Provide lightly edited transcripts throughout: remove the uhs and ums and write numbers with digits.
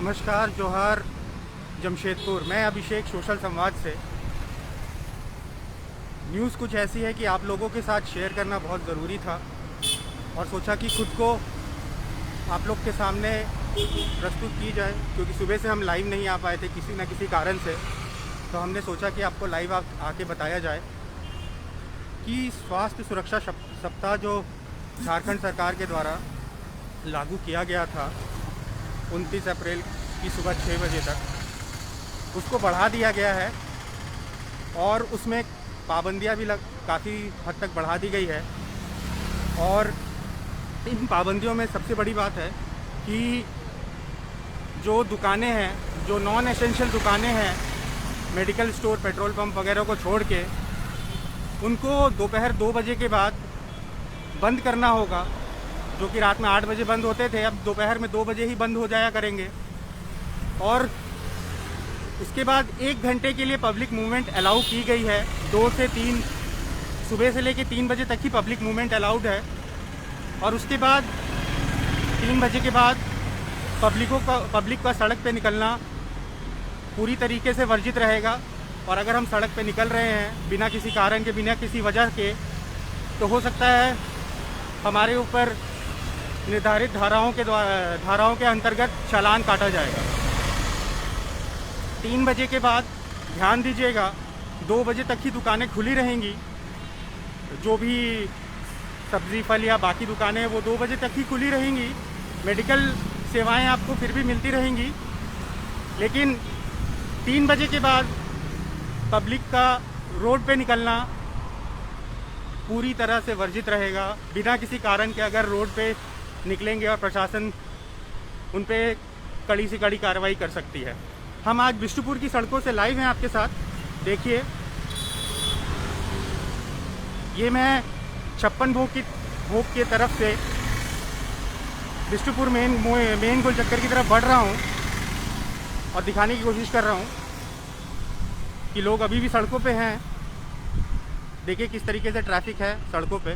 नमस्कार, जोहार, जमशेदपुर। मैं अभिषेक, सोशल संवाद से। न्यूज़ कुछ ऐसी है कि आप लोगों के साथ शेयर करना बहुत ज़रूरी था और सोचा कि खुद को आप लोग के सामने प्रस्तुत की जाए, क्योंकि सुबह से हम लाइव नहीं आ पाए थे किसी न किसी कारण से। तो हमने सोचा कि आपको लाइव आके बताया जाए कि स्वास्थ्य सुरक्षा सप्ताह जो झारखंड सरकार के द्वारा लागू किया गया था 29 अप्रैल की सुबह 6 बजे तक, उसको बढ़ा दिया गया है और उसमें पाबंदियां भी काफ़ी हद तक बढ़ा दी गई है। और इन पाबंदियों में सबसे बड़ी बात है कि जो दुकानें हैं, जो नॉन एसेंशियल दुकानें हैं, मेडिकल स्टोर, पेट्रोल पंप वगैरह को छोड़ के, उनको दोपहर 2 बजे के बाद बंद करना होगा। जो कि रात में 8 बजे बंद होते थे, अब दोपहर में 2 बजे ही बंद हो जाया करेंगे। और उसके बाद 1 घंटे के लिए पब्लिक मूवमेंट अलाउ की गई है। 2 से 3, सुबह से लेकर 3 बजे तक ही पब्लिक मूवमेंट अलाउड है। और उसके बाद 3 बजे के बाद पब्लिक का सड़क पे निकलना पूरी तरीके से वर्जित रहेगा। और अगर हम सड़क पे निकल रहे हैं बिना किसी कारण के, बिना किसी वजह के, तो हो सकता है हमारे ऊपर निर्धारित धाराओं के अंतर्गत चालान काटा जाएगा। 3 बजे के बाद ध्यान दीजिएगा, 2 बजे तक ही दुकानें खुली रहेंगी। जो भी सब्ज़ी, फल या बाकी दुकानें हैं वो 2 बजे तक ही खुली रहेंगी। मेडिकल सेवाएं आपको फिर भी मिलती रहेंगी, लेकिन 3 बजे के बाद पब्लिक का रोड पे निकलना पूरी तरह से वर्जित रहेगा। बिना किसी कारण के अगर रोड पे निकलेंगे और प्रशासन उन पे कड़ी से कड़ी कार्रवाई कर सकती है। हम आज बिष्टुपुर की सड़कों से लाइव हैं आपके साथ। देखिए, ये मैं 56 भोग की तरफ से बिष्टुपुर मेन गोल चक्कर की तरफ बढ़ रहा हूँ और दिखाने की कोशिश कर रहा हूँ कि लोग अभी भी सड़कों पे हैं। देखिए किस तरीके से ट्रैफिक है सड़कों पे,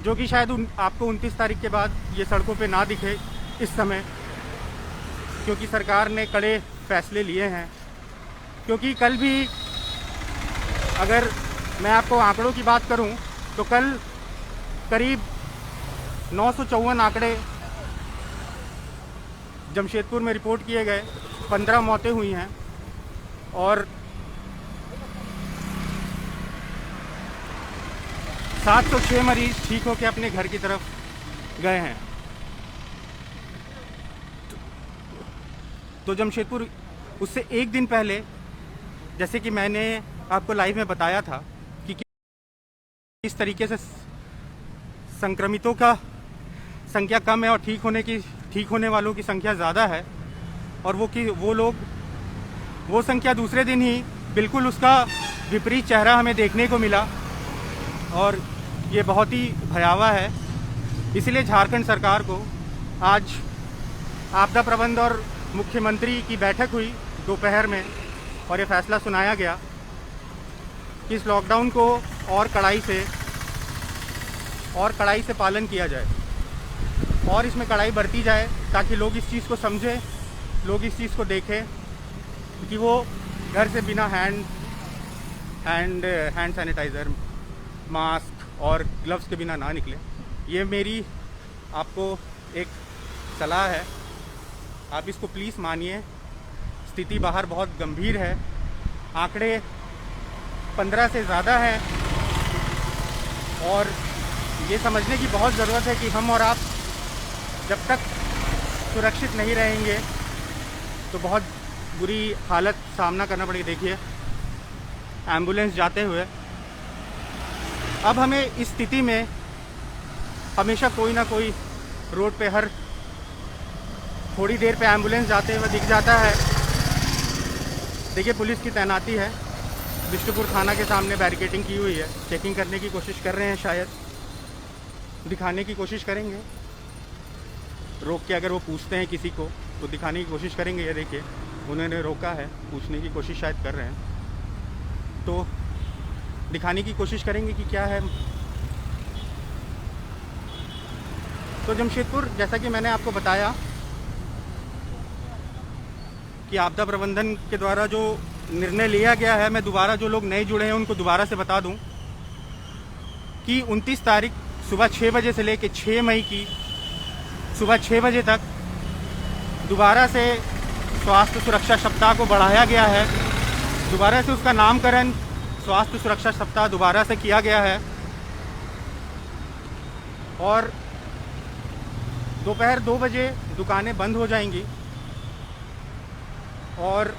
जो कि शायद आपको 29 तारीख के बाद ये सड़कों पे ना दिखे इस समय, क्योंकि सरकार ने कड़े फैसले लिए हैं। क्योंकि कल भी अगर मैं आपको आंकड़ों की बात करूं तो कल करीब 954 आंकड़े जमशेदपुर में रिपोर्ट किए गए, 15 मौतें हुई हैं और 706 मरीज ठीक होकर अपने घर की तरफ गए हैं। तो जमशेदपुर उससे एक दिन पहले, जैसे कि मैंने आपको लाइव में बताया था कि किस तरीके से संक्रमितों का संख्या कम है और ठीक होने वालों की संख्या ज़्यादा है। और वो संख्या दूसरे दिन ही बिल्कुल उसका विपरीत चेहरा हमें देखने को मिला और ये बहुत ही भयावह है। इसलिए झारखंड सरकार को आज आपदा प्रबंधन और मुख्यमंत्री की बैठक हुई दोपहर में और ये फैसला सुनाया गया कि इस लॉकडाउन को और कड़ाई से पालन किया जाए और इसमें कड़ाई बरती जाए, ताकि लोग इस चीज़ को समझें, लोग इस चीज़ को देखें कि वो घर से बिना हैंड सैनिटाइज़र, मास्क और ग्लव्स के बिना ना निकले। ये मेरी आपको एक सलाह है, आप इसको प्लीज़ मानिए। स्थिति बाहर बहुत गंभीर है, आंकड़े 15 से ज़्यादा हैं और ये समझने की बहुत ज़रूरत है कि हम और आप जब तक सुरक्षित नहीं रहेंगे तो बहुत बुरी हालत सामना करना पड़ेगा। देखिए एम्बुलेंस जाते हुए, अब हमें इस स्थिति में हमेशा कोई ना कोई रोड पे हर थोड़ी देर पे एम्बुलेंस जाते हुए दिख जाता है। देखिए पुलिस की तैनाती है, बिष्टुपुर थाना के सामने बैरिकेडिंग की हुई है, चेकिंग करने की कोशिश कर रहे हैं, शायद दिखाने की कोशिश करेंगे, रोक के अगर वो पूछते हैं किसी को तो दिखाने की कोशिश करेंगे। ये देखिए उन्होंने रोका है, पूछने की कोशिश शायद कर रहे हैं, तो दिखाने की कोशिश करेंगे कि क्या है। तो जमशेदपुर, जैसा कि मैंने आपको बताया कि आपदा प्रबंधन के द्वारा जो निर्णय लिया गया है, मैं दोबारा जो लोग नए जुड़े हैं उनको दोबारा से बता दूं कि 29 तारीख सुबह 6 बजे से लेकर 6 मई की सुबह 6 बजे तक दोबारा से स्वास्थ्य सुरक्षा सप्ताह को बढ़ाया गया है। दोबारा से उसका नामकरण स्वास्थ्य सुरक्षा सप्ताह दोबारा से किया गया है और दोपहर 2 बजे दुकानें बंद हो जाएंगी और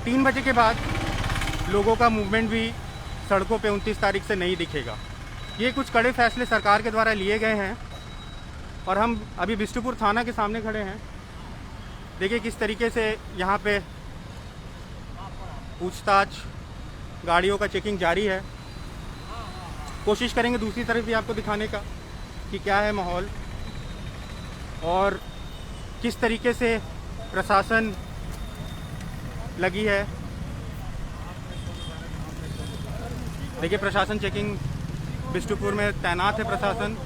3 बजे के बाद लोगों का मूवमेंट भी सड़कों पे 29 तारीख से नहीं दिखेगा। ये कुछ कड़े फैसले सरकार के द्वारा लिए गए हैं और हम अभी बिष्टुपुर थाना के सामने खड़े हैं। देखिए किस तरीके से यहाँ पे पूछताछ, गाड़ियों का चेकिंग जारी है। कोशिश करेंगे दूसरी तरफ भी आपको दिखाने का कि क्या है माहौल और किस तरीके से प्रशासन लगी है। देखिए प्रशासन चेकिंग, बिष्टुपुर में तैनात है प्रशासन।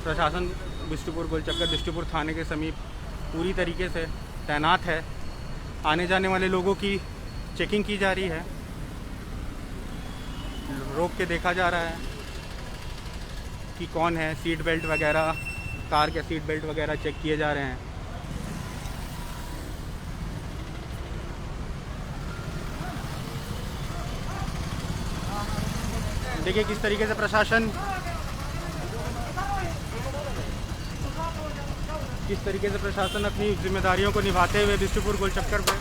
प्रशासन बिष्टुपुर गोलचक्कर बिष्टुपुर थाने के समीप पूरी तरीके से तैनात है। आने जाने वाले लोगों की चेकिंग की जा रही है, रोक के देखा जा रहा है कि कौन है। सीट बेल्ट वगैरह, कार के सीट बेल्ट वगैरह चेक किए जा रहे हैं। देखिए किस तरीके से प्रशासन अपनी जिम्मेदारियों को निभाते हुए बिष्टुपुर गोलचक्कर पे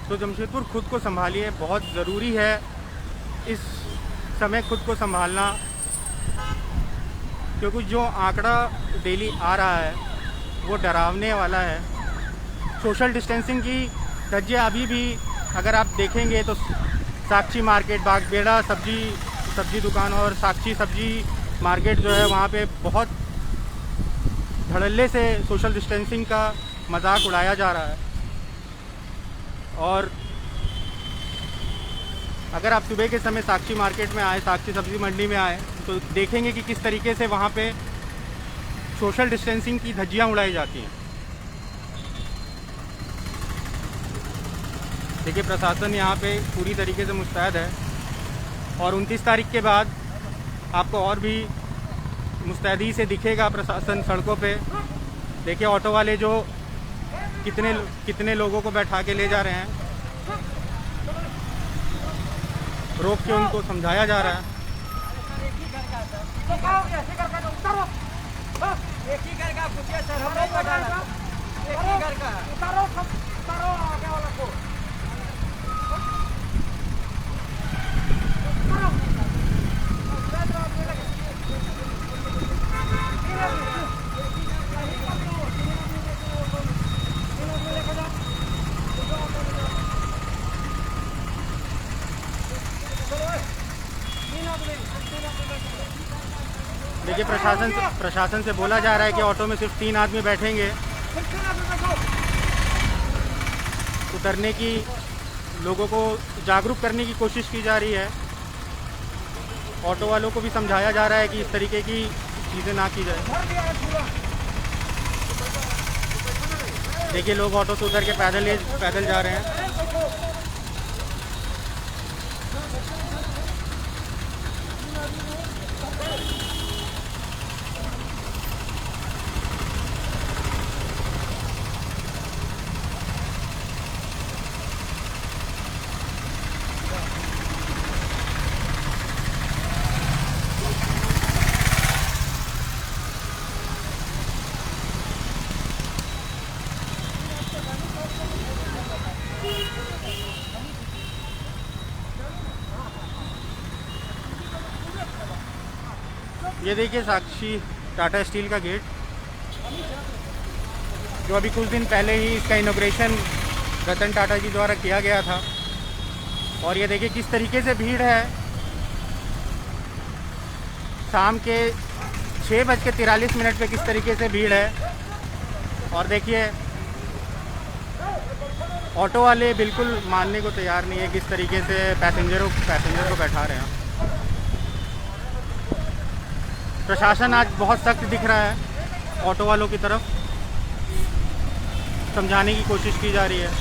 तो जमशेदपुर खुद को संभालिए, बहुत ज़रूरी है इस समय खुद को संभालना, क्योंकि जो आंकड़ा डेली आ रहा है वो डरावने वाला है। सोशल डिस्टेंसिंग की धज्जियां अभी भी अगर आप देखेंगे तो साक्षी मार्केट, बागबेड़ा सब्जी दुकान और साक्षी सब्जी मार्केट जो है वहाँ पे बहुत धड़ल्ले से सोशल डिस्टेंसिंग का मजाक उड़ाया जा रहा है। और अगर आप सुबह के समय साक्षी मार्केट में आए, साक्षी सब्जी मंडी में आए तो देखेंगे कि किस तरीके से वहाँ पे सोशल डिस्टेंसिंग की धज्जियाँ उड़ाई जाती हैं। देखिए प्रशासन यहाँ पे पूरी तरीके से मुस्तैद है और 29 तारीख के बाद आपको और भी मुस्तैदी से दिखेगा प्रशासन सड़कों पे। देखिए ऑटो वाले जो कितने लोगों को बैठा के ले जा रहे हैं, रोक के उनको समझाया जा रहा है। देखिए प्रशासन से बोला जा रहा है कि ऑटो में सिर्फ 3 आदमी बैठेंगे। उतरने की, लोगों को जागरूक करने की कोशिश की जा रही है। ऑटो वालों को भी समझाया जा रहा है कि इस तरीके की चीज़ें ना की जाए। देखिए लोग ऑटो से उतर के पैदल जा रहे हैं। ये देखिए साक्षी टाटा स्टील का गेट। जो अभी कुछ दिन पहले ही इसका इनॉग्रेशन रतन टाटा जी द्वारा किया गया था। और ये देखिए किस तरीके से भीड़ है। शाम के 6:43 पे किस तरीके से भीड़ है। और देखिए ऑटो वाले बिल्कुल मानने को तैयार नहीं है किस तरीके से पैसेंजर को बैठा रहे हैं। प्रशासन आज बहुत सख्त दिख रहा है, ऑटो वालों की तरफ समझाने की कोशिश की जा रही है।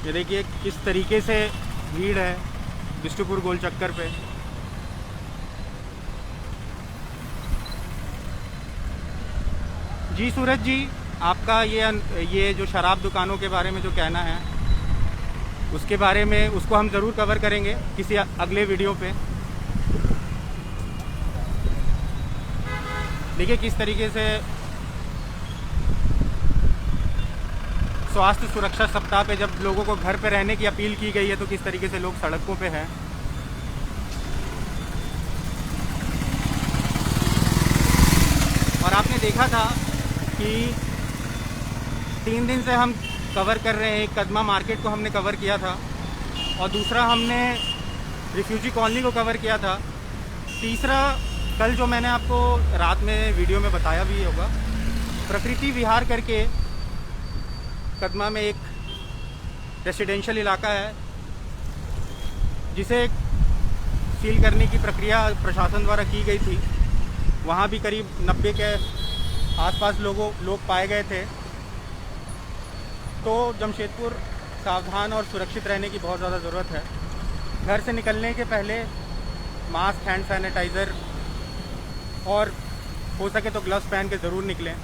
ये देखिए किस तरीके से भीड़ है बिष्टुपुर गोल चक्कर पे। जी सूरज जी, आपका ये जो शराब दुकानों के बारे में जो कहना है उसके बारे में उसको हम ज़रूर कवर करेंगे किसी अगले वीडियो पे। देखिए किस तरीके से स्वास्थ्य सुरक्षा सप्ताह पे जब लोगों को घर पे रहने की अपील की गई है तो किस तरीके से लोग सड़कों पे हैं। और आपने देखा था कि 3 दिन से हम कवर कर रहे हैं, एक कदमा मार्केट को हमने कवर किया था और दूसरा हमने रिफ्यूजी कॉलोनी को कवर किया था। तीसरा कल जो मैंने आपको रात में वीडियो में बताया भी होगा, प्रकृति विहार करके कदमा में एक रेसिडेंशियल इलाका है जिसे सील करने की प्रक्रिया प्रशासन द्वारा की गई थी। वहाँ भी करीब 90 के आसपास लोग पाए गए थे। तो जमशेदपुर सावधान और सुरक्षित रहने की बहुत ज़्यादा ज़रूरत है। घर से निकलने के पहले मास्क, हैंड सैनिटाइज़र और हो सके तो ग्लव्स पहन के ज़रूर निकलें।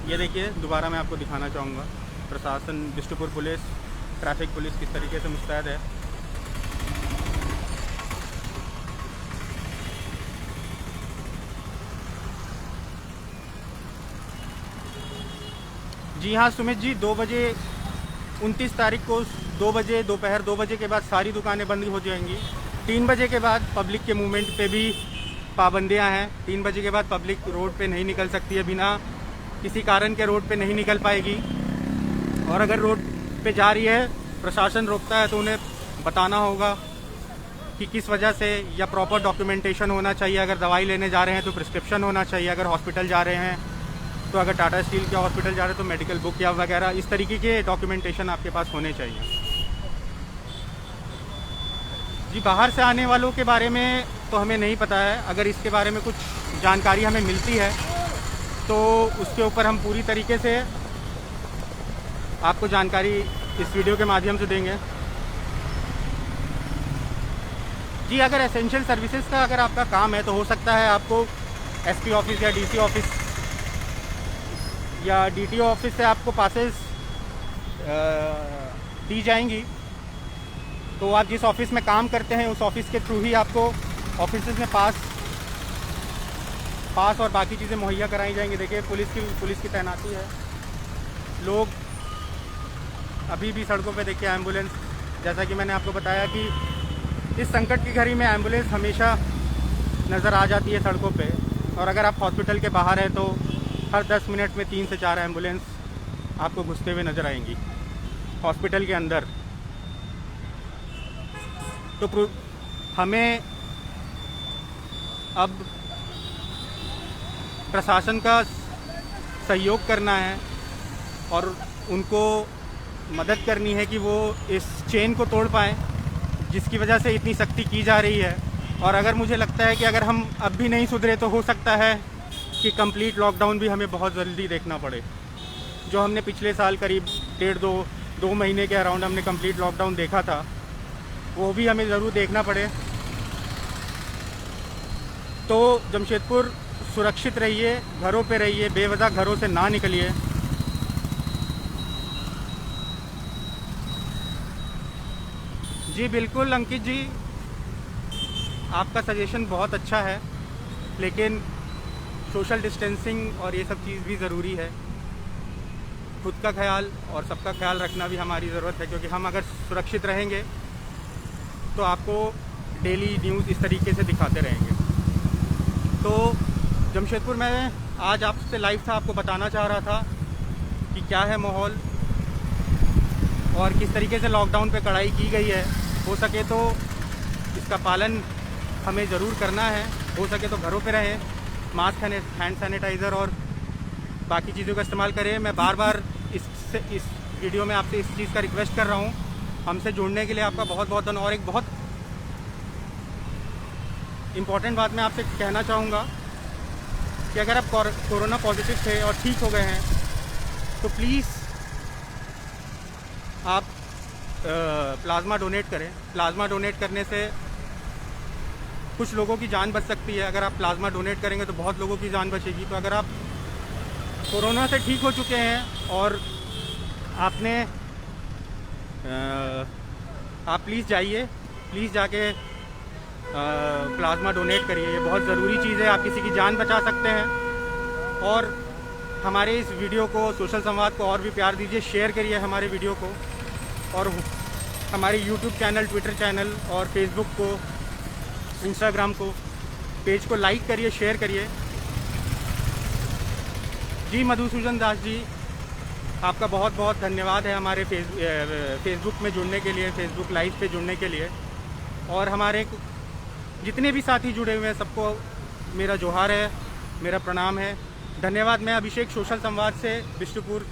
ये देखिए दोबारा मैं आपको दिखाना चाहूँगा प्रशासन, बिष्टुपुर पुलिस, ट्रैफिक पुलिस किस तरीके से मुस्तैद है। जी हाँ सुमित जी, 2 बजे 29 तारीख को 2 बजे दोपहर 2 बजे के बाद सारी दुकानें बंद हो जाएंगी। 3 बजे के बाद पब्लिक के मूवमेंट पे भी पाबंदियां हैं। 3 बजे के बाद पब्लिक रोड पे नहीं निकल सकती है, बिना किसी कारण के रोड पे नहीं निकल पाएगी। और अगर रोड पे जा रही है, प्रशासन रोकता है तो उन्हें बताना होगा कि किस वजह से, या प्रॉपर डॉक्यूमेंटेशन होना चाहिए। अगर दवाई लेने जा रहे हैं तो प्रिस्क्रिप्शन होना चाहिए। अगर हॉस्पिटल जा रहे हैं तो अगर टाटा स्टील के हॉस्पिटल जा रहे हैं तो मेडिकल बुक या वगैरह इस तरीके के डॉक्यूमेंटेशन आपके पास होने चाहिए। जी बाहर से आने वालों के बारे में तो हमें नहीं पता है। अगर इसके बारे में कुछ जानकारी हमें मिलती है तो उसके ऊपर हम पूरी तरीके से आपको जानकारी इस वीडियो के माध्यम से देंगे। जी अगर एसेंशियल सर्विसेज का अगर आपका काम है तो हो सकता है आपको एसपी ऑफिस या डीसी ऑफिस या डीटीओ ऑफिस से आपको पासेस दी जाएंगी। तो आप जिस ऑफिस में काम करते हैं उस ऑफिस के थ्रू ही आपको ऑफिस में पास और बाकी चीज़ें मुहैया कराई जाएंगी। देखिए पुलिस की तैनाती है। लोग अभी भी सड़कों पे देखिए एम्बुलेंस, जैसा कि मैंने आपको बताया कि इस संकट की घड़ी में एम्बुलेंस हमेशा नज़र आ जाती है सड़कों पे। और अगर आप हॉस्पिटल के बाहर हैं तो हर 10 मिनट में 3 से 4 एम्बुलेंस आपको घुसते हुए नज़र आएंगी हॉस्पिटल के अंदर। तो हमें अब प्रशासन का सहयोग करना है और उनको मदद करनी है कि वो इस चेन को तोड़ पाएँ जिसकी वजह से इतनी सख्ती की जा रही है। और अगर मुझे लगता है कि अगर हम अब भी नहीं सुधरे तो हो सकता है कि कंप्लीट लॉकडाउन भी हमें बहुत जल्दी देखना पड़े। जो हमने पिछले साल करीब 1.5-2 महीने के अराउंड हमने कंप्लीट लॉकडाउन देखा था, वो भी हमें ज़रूर देखना पड़े। तो जमशेदपुर सुरक्षित रहिए, घरों पे रहिए, बेवजह घरों से ना निकलिए। जी बिल्कुल अंकित जी, आपका सजेशन बहुत अच्छा है, लेकिन सोशल डिस्टेंसिंग और ये सब चीज़ भी ज़रूरी है। खुद का ख्याल और सबका ख्याल रखना भी हमारी ज़रूरत है, क्योंकि हम अगर सुरक्षित रहेंगे तो आपको डेली न्यूज़ इस तरीके से दिखाते रहेंगे। तो जमशेदपुर में आज आपसे लाइव था, आपको बताना चाह रहा था कि क्या है माहौल और किस तरीके से लॉकडाउन पे कड़ाई की गई है। हो सके तो इसका पालन हमें ज़रूर करना है, हो सके तो घरों पे रहें, मास्क, हैंड सैनिटाइज़र और बाकी चीज़ों का इस्तेमाल करें। मैं बार बार इस वीडियो में आपसे इस चीज़ का रिक्वेस्ट कर रहा हूँ। हमसे जुड़ने के लिए आपका बहुत बहुत धन्यवाद। और एक बहुत इम्पॉर्टेंट बात मैं आपसे कहना चाहूँगा कि अगर आप कोरोना पॉजिटिव थे और ठीक हो गए हैं तो प्लीज़ आप प्लाज्मा डोनेट करें। प्लाज्मा डोनेट करने से कुछ लोगों की जान बच सकती है। अगर आप प्लाज्मा डोनेट करेंगे तो बहुत लोगों की जान बचेगी। तो अगर आप कोरोना से ठीक हो चुके हैं और आपने आप प्लीज़ जाइए, प्लीज़ जाके प्लाज्मा डोनेट करिए। ये बहुत ज़रूरी चीज़ है, आप किसी की जान बचा सकते हैं। और हमारे इस वीडियो को, सोशल संवाद को और भी प्यार दीजिए, शेयर करिए हमारे वीडियो को, और हमारे यूट्यूब चैनल, ट्विटर चैनल और फेसबुक को, इंस्टाग्राम को, पेज को लाइक करिए, शेयर करिए। जी मधुसूदन दास जी, आपका बहुत बहुत धन्यवाद है हमारे फेसबुक में जुड़ने के लिए, फेसबुक लाइव पे जुड़ने के लिए। और हमारे जितने भी साथी जुड़े हुए हैं सबको मेरा जोहार है, मेरा प्रणाम है, धन्यवाद। मैं अभिषेक सोशल संवाद से बिष्टुपुर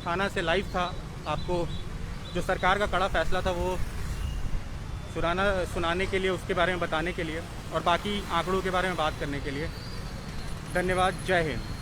थाना से लाइव था, आपको जो सरकार का कड़ा फैसला था वो सुनाने के लिए, उसके बारे में बताने के लिए और बाकी आंकड़ों के बारे में बात करने के लिए। धन्यवाद। जय हिंद।